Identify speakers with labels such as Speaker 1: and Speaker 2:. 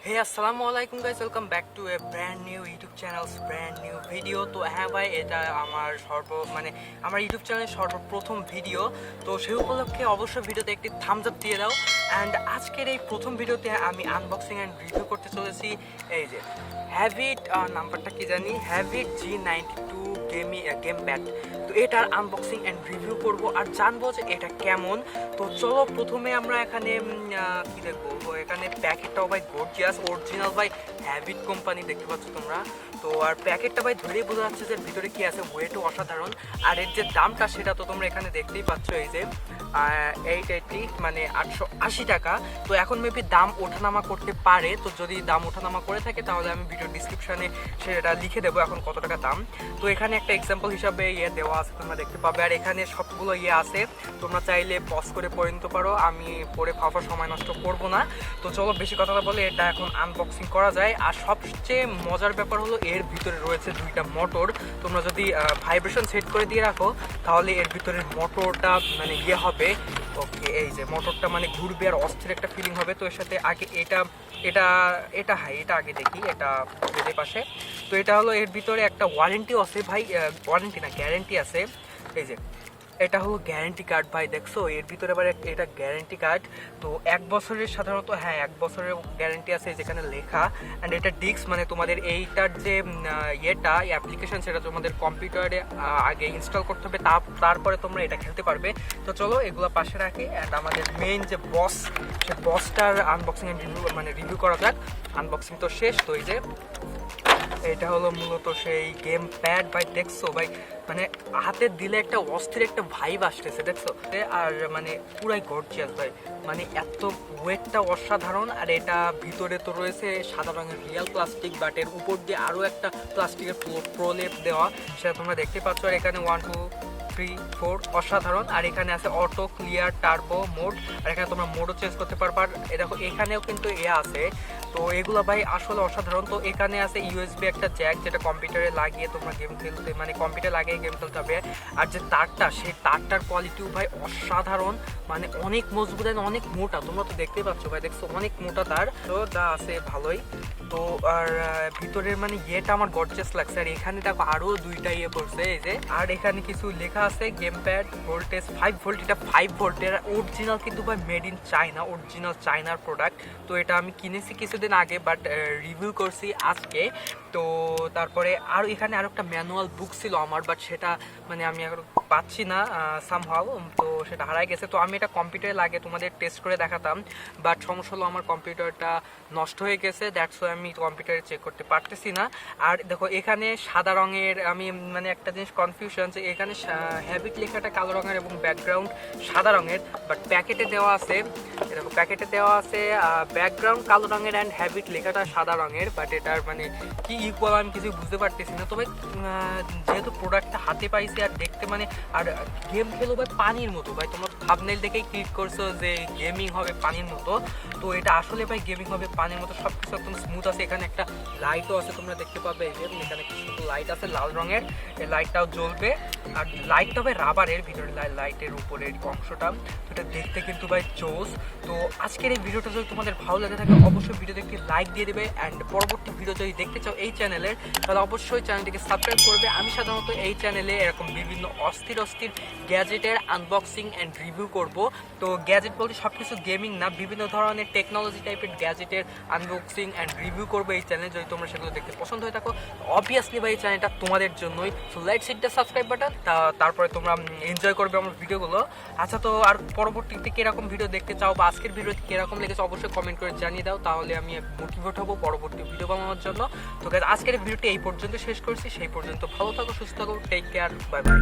Speaker 1: Hey, assalamu alaikum guys, welcome back to a brand new YouTube channel's brand new video. তো হ্যাঁ ভাই, এটা আমার আমার ইউটিউব চ্যানেলের সর্বপ্রথম ভিডিও। তো সেই উপলক্ষে অবশ্যই ভিডিওতে একটি থামস আপ দিয়ে দাও। অ্যান্ড আজকের এই প্রথম ভিডিওতে আমি আনবক্সিং অ্যান্ড রিভিউ করতে চলেছি এই যে হ্যাভিট, নাম্বারটা কি জানি, hv-g92 gamepad। তো এটার আনবক্সিং অ্যান্ড রিভিউ করব আর জানবো যে এটা কেমন। তো চলো প্রথমে আমরা এখানে কি দেখবো, এখানে প্যাকেটটাও ভাই গর্জিয়াস, অরিজিনাল ভাই হ্যাভিট কোম্পানি, দেখতে পাচ্ছ তোমরা। তো আর প্যাকেটটা ভাই ধরেই বোঝা যাচ্ছে যে ভিতরে কি আছে, ওয়েটও অসাধারণ। আর এর যে দামটা সেটা তো তোমরা এখানে দেখতেই পাচ্ছ, এই যে 880 মানে 880 টাকা। তো এখন মেবি দাম ওঠানামা করতে পারে, তো যদি দাম ওঠানামা করে থাকে তাহলে আমি ভিডিও ডিসক্রিপশানে সেটা লিখে দেবো এখন কত টাকা দাম। তো এখানে একটা এক্সাম্পল হিসাবে দেওয়া আছে, তোমরা দেখতে পাবে। আর এখানে সবগুলো আছে, তোমরা চাইলে পজ করে পড়ে নিতে পারো, আমি পড়ে ফাফার সময় নষ্ট করব না। তো চলো বেশি কথা বলে এটা এখন আনবক্সিং করা যায়। আর সবচেয়ে মজার ব্যাপার হলো এর ভিতরে রয়েছে দুইটা মোটর। তোমরা যদি ভাইব্রেশন সেট করে দিয়ে রাখো তাহলে এর ভিতরের মোটরটা মানে হবে। ওকে, এই যে মোটরটা মানে ঘুরবে আর অস্থির একটা ফিলিং হবে। তো এর সাথে আগে এটা আগে দেখি, এটা এদের পাশে। তো এটা হলো এর ভিতরে একটা ওয়ারেন্টিও আছে ভাই, ওয়ারেন্টি না গ্যারেন্টি আছে। এই যে এটা হলো গ্যারেন্টি কার্ড ভাই, দেখছো এর ভিতরে আবার এটা গ্যারেন্টি কার্ড। তো 1 বছরের সাধারণত 1 বছরের গ্যারেন্টি আছে যেখানে লেখা। অ্যান্ড এটা ডিস্ক মানে তোমাদের এইটার যে অ্যাপ্লিকেশন সেটা তোমাদের কম্পিউটারে আগে ইনস্টল করতে হবে, তারপরে তোমরা এটা খেলতে পারবে। তো চলো এগুলো পাশে রাখি। অ্যান্ড আমাদের মেইন যে বস, সে বসটার আনবক্সিং অ্যান্ড রিভিউ করা যাক। আনবক্সিং তো শেষ। তো এই যে এটা হলো মূলত সেই গেম প্যাড ভাই, দেখছো ভাই মানে হাতে দিলে একটা অস্থির একটা ভাইব আসতেছে, দেখছো। আর মানে পুরাই গর্জিয়াস ভাই, মানে এত ওয়েটটা অসাধারণ। আর এটা ভিতরে তো রয়েছে সাদা রঙের রিয়াল প্লাস্টিক, বাট এর উপর দিয়ে আরও একটা প্লাস্টিকের প্রলেপ দেওয়া, সেটা তোমরা দেখতে পাচ্ছ। আর এখানে 1 2 3 4 অসাধারণ। আর এখানে আছে অটো, ক্লিয়ার, টার্বো মোড। আর এখানে তোমরা মোডও চেঞ্জ করতে পারবা। দেখো এখানেও কিন্তু আছে। তো এগুলো ভাই আসলে অসাধারণ। তো এখানে আছে ইউএসবি একটা জ্যাক, যেটা কম্পিউটারে লাগিয়ে তোমরা গেম খেলতে মানে কম্পিউটারে লাগিয়ে গেম খেলতে হবে। আর যে তারটা, সেই তারটার কোয়ালিটিও ভাই অসাধারণ, মানে অনেক মজবুত আর অনেক মোটা। তোমরা তো দেখতেই পাচ্ছ ভাই, দেখছো অনেক মোটা তার। তো যা আছে ভালোই। তো আর ভিতরের মানে আমার গর্জিয়াস লাগছে। আর এখানে দেখো আরও দুইটা পড়ছে, এই যে। আর এখানে কিছু লেখা আছে গেম প্যাড ভোল্টেজ 5 ভোল্ট, এটা 5 ভোল্টের অরিজিনাল কিন্তু ভাই মেড ইন চায়না, অরিজিনাল চায়নার প্রোডাক্ট। তো এটা আমি কিনেছি কিছুদিন আগে, বাট রিভিউ করছি আজকে। তো তারপরে আর এখানে আরও একটা ম্যানুয়াল বুক ছিল আমার, বাট সেটা মানে আমি এখন পাচ্ছি না সামহাউ, তো সেটা হারাই গেছে। তো আমি এটা কম্পিউটারে লাগিয়ে তোমাদের টেস্ট করে দেখাতাম, বাট সমস্যা হলো আমার কম্পিউটারটা নষ্ট হয়ে গেছে, দ্যাটস ওয়াই আমি কম্পিউটারে চেক করতে পারতেছি না। আর দেখো এখানে সাদা রঙের, আমি মানে একটা জিনিস কনফিউশন যে এখানে হ্যাবিট লেখাটা কালো রঙের এবং ব্যাকগ্রাউন্ড সাদা রঙের, বাট প্যাকেটে দেওয়া আছে, দেখো প্যাকেটে দেওয়া আছে ব্যাকগ্রাউন্ড কালো রঙের অ্যান্ড হ্যাবিট লেখাটা সাদা রঙের। বাট এটার মানে কি ইকুয়াল আমি কিছু বুঝতে পারতেছি না। তবে যেহেতু প্রোডাক্টটা হাতে পাইছি আর দেখতে মানে, আর গেম খেলো ভাই পানির মতো ভাই, তোমরা থাম্বনেইল দেখেই ক্লিক করছো যে গেমিং হবে পানির মতো। তো এটা আসলে ভাই গেমিং হবে পানির মতো, সব কিছু একদম স্মুথ আছে। এখানে একটা লাইটও আছে, তোমরা দেখতে পাবে, এই যে এখানে কিছু লাইট আছে লাল রঙের, এই লাইটটাও জ্বলবে। আর লাইটটা ভাই রাবারের, ভিতরে লাইটের উপরের অংশটা, তো এটা দেখতে কিন্তু ভাই জোস। তো আজকের এই ভিডিওটা যদি তোমাদের ভালো লাগে থাকে অবশ্যই ভিডিওতে একটি লাইক দিয়ে দেবে। অ্যান্ড পরবর্তী ভিডিও যদি দেখতে চাও এই চ্যানেলের, তাহলে অবশ্যই চ্যানেলটিকে সাবস্ক্রাইব করবে। আমি সাধারণত এই চ্যানেলে এরকম বিভিন্ন অস্থির গ্যাজেটের আনবক্সিং অ্যান্ড রিভিউ করব। তো গ্যাজেট বলতে সব কিছু গেমিং না, বিভিন্ন ধরনের টেকনোলজি টাইপের গ্যাজেটের আনবক্সিং অ্যান্ড রিভিউ করবো এই চ্যানেলে। যদি তোমরা সেগুলো দেখতে পছন্দ হয়ে থাকো অবভিয়াসলি ভাই এই চ্যানেলটা তোমাদের জন্যই। So let's hit the subscribe button, তারপরে তোমরা এনজয় করবে আমার ভিডিওগুলো। আচ্ছা, তো আর পরবর্তীতে কীরকম ভিডিও দেখতে চাও বা আজকের ভিডিওতে কীরকম লেগেছে অবশ্যই কমেন্ট করে জানিয়ে দাও, তাহলে আমি মোটিভেট হবো পরবর্তী ভিডিও বানানোর জন্য। তো গাইস আজকের ভিডিওটি এই পর্যন্ত শেষ করছি, সেই পর্যন্ত ভালো থাকো, সুস্থ থাকো, টেক কেয়ার, বাই বাই।